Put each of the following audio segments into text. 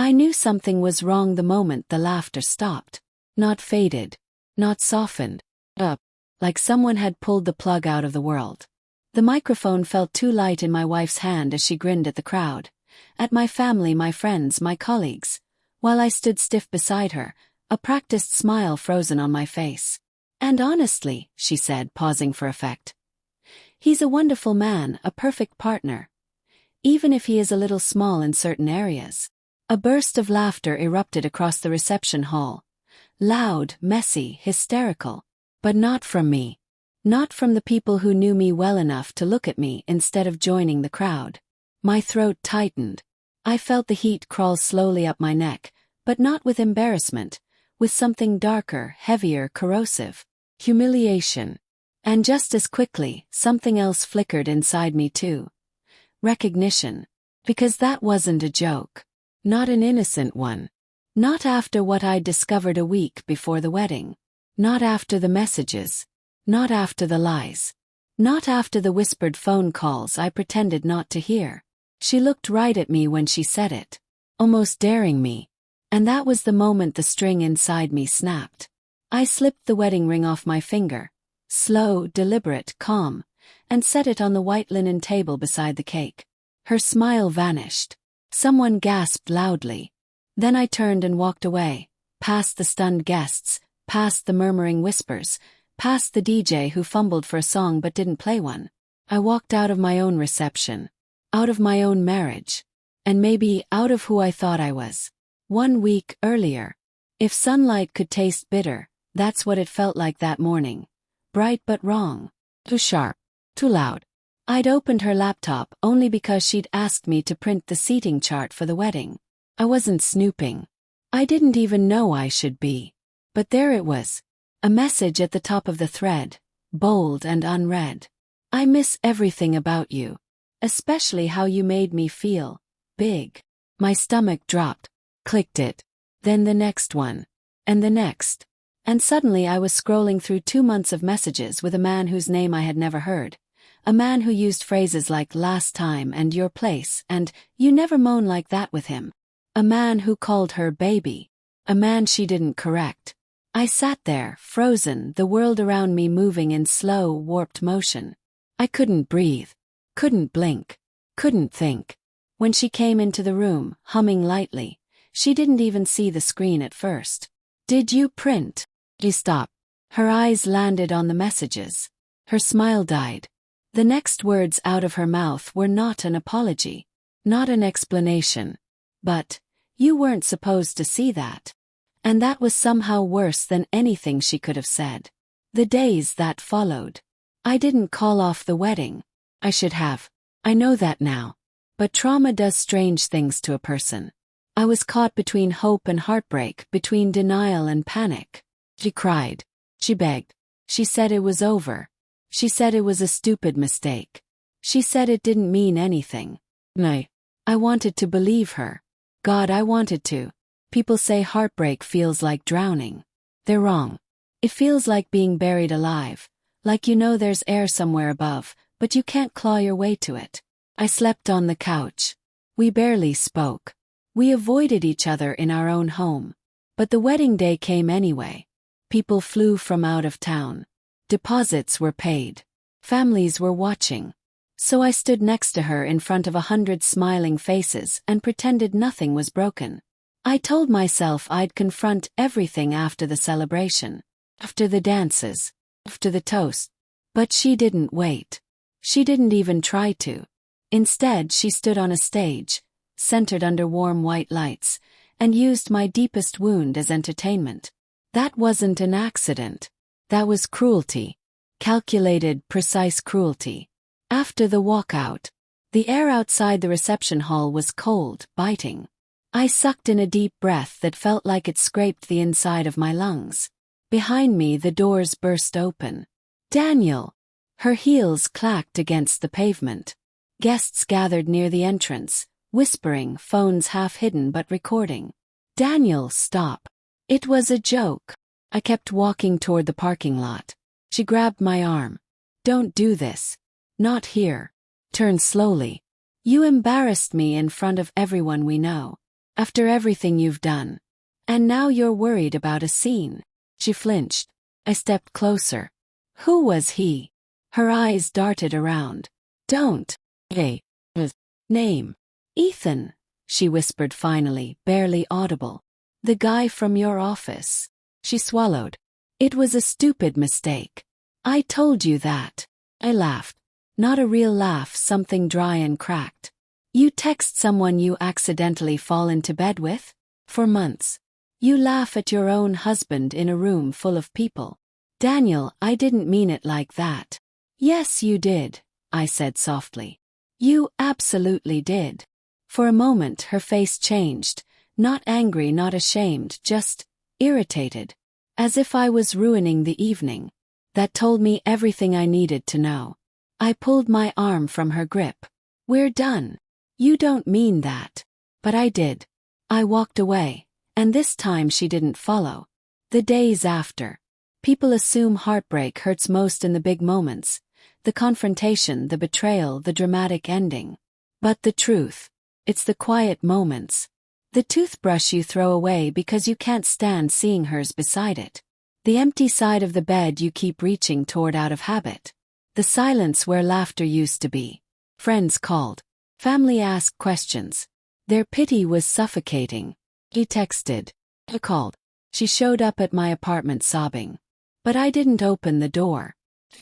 I knew something was wrong the moment the laughter stopped. Not faded. Not softened. Up. Like someone had pulled the plug out of the world. The microphone felt too light in my wife's hand as she grinned at the crowd. At my family, my friends, my colleagues. While I stood stiff beside her, a practiced smile frozen on my face. And honestly, she said, pausing for effect. He's a wonderful man, a perfect partner. Even if he is a little small in certain areas. A burst of laughter erupted across the reception hall. Loud, messy, hysterical. But not from me. Not from the people who knew me well enough to look at me instead of joining the crowd. My throat tightened. I felt the heat crawl slowly up my neck, but not with embarrassment, with something darker, heavier, corrosive. Humiliation. And just as quickly, something else flickered inside me too. Recognition. Because that wasn't a joke. Not an innocent one. Not after what I'd discovered a week before the wedding. Not after the messages. Not after the lies. Not after the whispered phone calls I pretended not to hear. She looked right at me when she said it. Almost daring me. And that was the moment the string inside me snapped. I slipped the wedding ring off my finger. Slow, deliberate, calm. And set it on the white linen table beside the cake. Her smile vanished. Someone gasped loudly. Then I turned and walked away. Past the stunned guests. Past the murmuring whispers. Past the DJ who fumbled for a song but didn't play one. I walked out of my own reception. Out of my own marriage. And maybe out of who I thought I was. 1 week earlier. If sunlight could taste bitter, that's what it felt like that morning. Bright but wrong. Too sharp. Too loud. I'd opened her laptop only because she'd asked me to print the seating chart for the wedding. I wasn't snooping. I didn't even know I should be. But there it was. A message at the top of the thread. Bold and unread. I miss everything about you. Especially how you made me feel. Big. My stomach dropped. Clicked it. Then the next one. And the next. And suddenly I was scrolling through 2 months of messages with a man whose name I had never heard. A man who used phrases like last time and your place and you never moan like that with him. A man who called her baby. A man she didn't correct. I sat there, frozen, the world around me moving in slow, warped motion. I couldn't breathe. Couldn't blink. Couldn't think. When she came into the room, humming lightly, she didn't even see the screen at first. Did you print? She stopped. Her eyes landed on the messages. Her smile died. The next words out of her mouth were not an apology. Not an explanation. But, you weren't supposed to see that. And that was somehow worse than anything she could have said. The days that followed. I didn't call off the wedding. I should have. I know that now. But trauma does strange things to a person. I was caught between hope and heartbreak, between denial and panic. She cried. She begged. She said it was over. She said it was a stupid mistake. She said it didn't mean anything. No. I wanted to believe her. God, I wanted to. People say heartbreak feels like drowning. They're wrong. It feels like being buried alive. Like you know there's air somewhere above, but you can't claw your way to it. I slept on the couch. We barely spoke. We avoided each other in our own home. But the wedding day came anyway. People flew from out of town. Deposits were paid. Families were watching. So I stood next to her in front of 100 smiling faces and pretended nothing was broken. I told myself I'd confront everything after the celebration. After the dances. After the toast. But she didn't wait. She didn't even try to. Instead, she stood on a stage, centered under warm white lights, and used my deepest wound as entertainment. That wasn't an accident. That was cruelty. Calculated, precise cruelty. After the walkout, the air outside the reception hall was cold, biting. I sucked in a deep breath that felt like it scraped the inside of my lungs. Behind me, the doors burst open. Daniel! Her heels clacked against the pavement. Guests gathered near the entrance, whispering, phones half hidden but recording. Daniel, stop. It was a joke. I kept walking toward the parking lot. She grabbed my arm. Don't do this. Not here. Turn slowly. You embarrassed me in front of everyone we know. After everything you've done. And now you're worried about a scene. She flinched. I stepped closer. Who was he? Her eyes darted around. Don't. Hey. Name. Ethan, she whispered finally, barely audible. The guy from your office. She swallowed. It was a stupid mistake. I told you that. I laughed. Not a real laugh, something dry and cracked. You text someone you accidentally fall into bed with? For months. You laugh at your own husband in a room full of people. Daniel, I didn't mean it like that. Yes, you did, I said softly. You absolutely did. For a moment her face changed, not angry, not ashamed, just irritated. As if I was ruining the evening. That told me everything I needed to know. I pulled my arm from her grip. We're done. You don't mean that. But I did. I walked away, and this time she didn't follow. The days after. People assume heartbreak hurts most in the big moments. The confrontation, the betrayal, the dramatic ending. But the truth. It's the quiet moments. The toothbrush you throw away because you can't stand seeing hers beside it. The empty side of the bed you keep reaching toward out of habit. The silence where laughter used to be. Friends called. Family asked questions. Their pity was suffocating. He texted. I called. She showed up at my apartment sobbing. But I didn't open the door.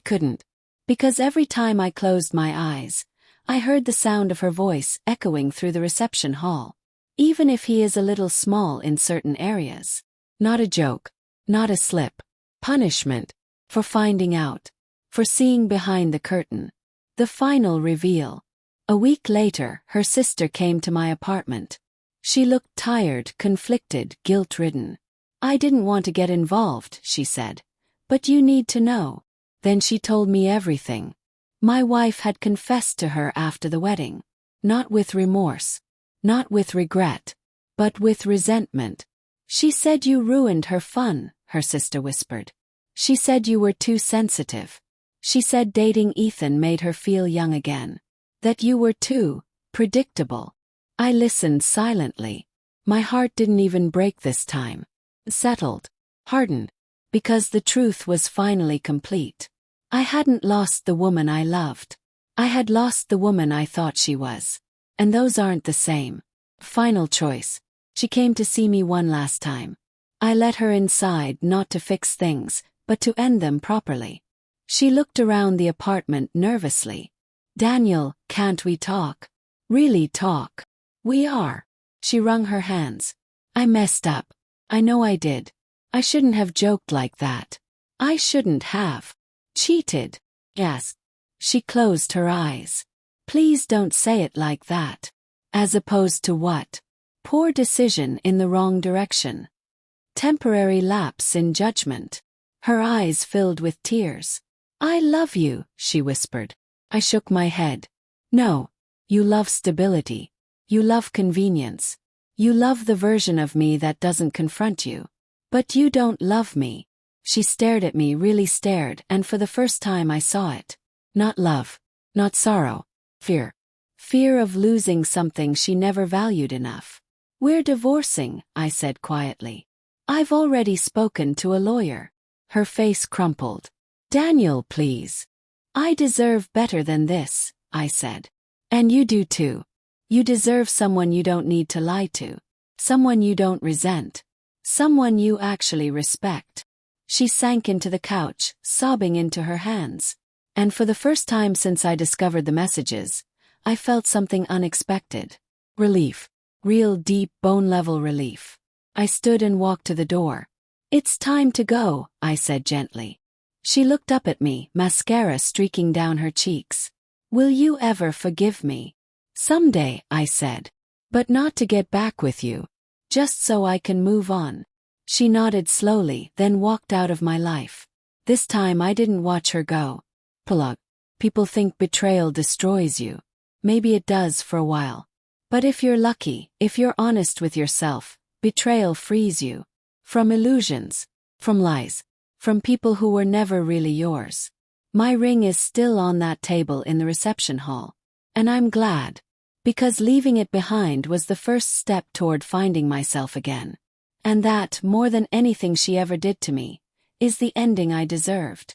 Couldn't. Because every time I closed my eyes, I heard the sound of her voice echoing through the reception hall. Even if he is a little small in certain areas. Not a joke. Not a slip. Punishment. For finding out. For seeing behind the curtain. The final reveal. A week later, her sister came to my apartment. She looked tired, conflicted, guilt-ridden. I didn't want to get involved, she said. But you need to know. Then she told me everything. My wife had confessed to her after the wedding. Not with remorse. Not with regret. But with resentment. She said you ruined her fun, her sister whispered. She said you were too sensitive. She said dating Ethan made her feel young again. That you were too predictable. I listened silently. My heart didn't even break this time. Settled. Hardened. Because the truth was finally complete. I hadn't lost the woman I loved. I had lost the woman I thought she was. And those aren't the same. Final choice. She came to see me one last time. I let her inside not to fix things, but to end them properly. She looked around the apartment nervously. Daniel, can't we talk? Really talk? We are. She wrung her hands. I messed up. I know I did. I shouldn't have joked like that. I shouldn't have. Cheated. Yes. She closed her eyes. Please don't say it like that. As opposed to what? Poor decision in the wrong direction. Temporary lapse in judgment. Her eyes filled with tears. I love you, she whispered. I shook my head. No. You love stability. You love convenience. You love the version of me that doesn't confront you. But you don't love me. She stared at me, really stared, and for the first time I saw it. Not love. Not sorrow. Fear. Fear of losing something she never valued enough. We're divorcing, I said quietly. I've already spoken to a lawyer. Her face crumpled. Daniel, please. I deserve better than this, I said. And you do too. You deserve someone you don't need to lie to. Someone you don't resent. Someone you actually respect. She sank into the couch, sobbing into her hands. And for the first time since I discovered the messages, I felt something unexpected. Relief. Real deep bone-level relief. I stood and walked to the door. It's time to go, I said gently. She looked up at me, mascara streaking down her cheeks. Will you ever forgive me? Someday, I said. But not to get back with you. Just so I can move on. She nodded slowly, then walked out of my life. This time I didn't watch her go. Plug. People think betrayal destroys you. Maybe it does for a while. But if you're lucky, if you're honest with yourself, betrayal frees you. From illusions. From lies. From people who were never really yours. My ring is still on that table in the reception hall. And I'm glad. Because leaving it behind was the first step toward finding myself again. And that, more than anything she ever did to me, is the ending I deserved.